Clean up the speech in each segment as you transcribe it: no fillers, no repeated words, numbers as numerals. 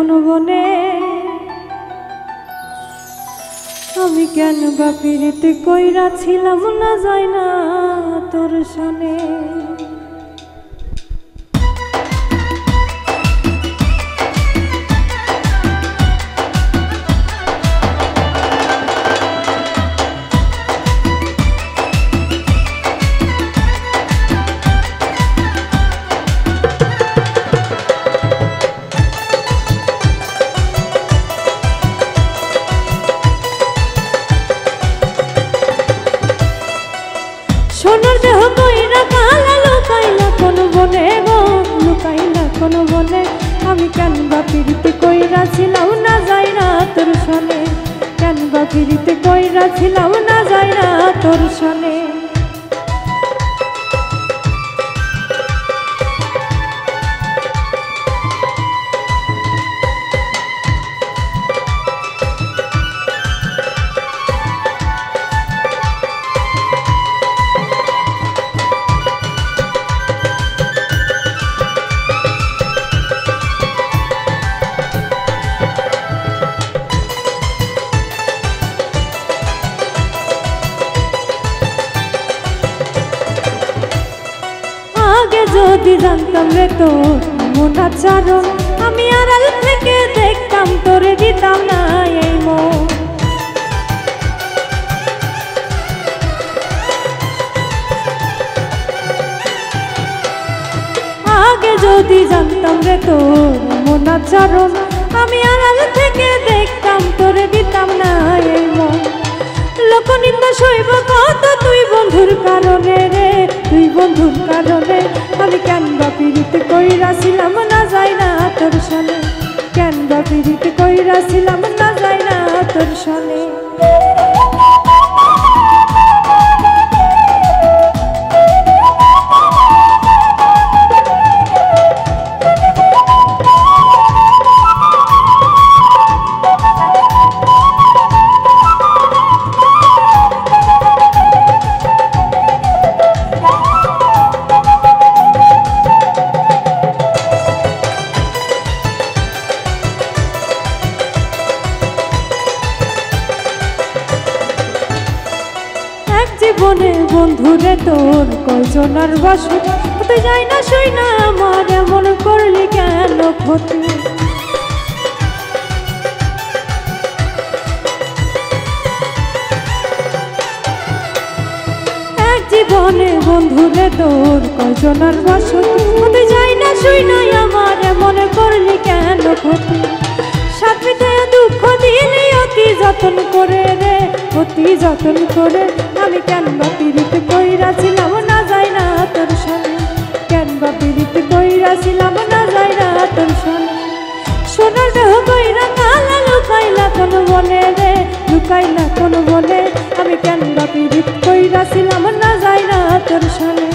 কোন বনে, আমি কেন বা পিরিতে কইরা ছিলাম না যায় না তোর সনে। সোনার দেহ কইরা কালা লুকাইলা কোন বনে গো, লুকাইলা কোন বনে, আমি কেন বা পিরিতে কইরা ছিলাম না যায় না তোর সনে, কেন বা পিরিতে কইরা ছিলাম না যায় না তোর সনে। যদি জানতাম রে তোর মন আচরণ, আমি আড়াল থেকে দেখতাম তোরে দিতাম না এই মন। আগে যদি জানতাম রে তোর মন আচরণ, আমি আড়াল থেকে দেখতাম তোরে দিতাম না এই মন। লোকনিন্দা সইব কত তুই বন্ধুর কারণে রে, তুই বন্ধুর কারণে, আমি কেন বা পিরিতে কইরা ছিলাম না যায় না তোর সনে, কেন বা পিরিতে কইরা ছিলাম না যায় না তোর সনে। জীবনে বন্ধুরে তোর কয়জনার বাসু, তুই যাই না শুই না আমার এমন করলি কেন ক্ষতি। এক জীবনে বন্ধুরে তোর কয়জনার বাসু, তুই যাই না শুই না আমার এমন করলি কেন ক্ষতি। সাথ মিটাইয়া দুঃখ দিলি অতি যতন করে রে, অতি যতন করে, আমি কেন বা পিরিতে কইরা ছিলাম না যায় না তোর সনে, কেন বা পিরিতে কইরা ছিলাম না যায় না তোর সনে। সোনার দেহ কইরা কালা লুকাইলা কোন বনে রে, লুকাইলা কোন বনে, আমি কেন বা পিরিত কইরা ছিলাম না যায় না তোর সনে,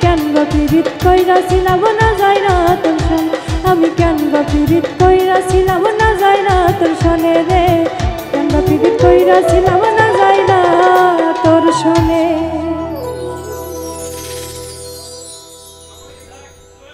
কেন বা পিরিত কইরা ছিলাম না যায় না তোর সনে, আমি কেন বা পিরিত কইরা ছিলাম না যায় না তোর সনে রে, কেন বা পিরিত কইরা ছিলাম না যায় না তোর সনে।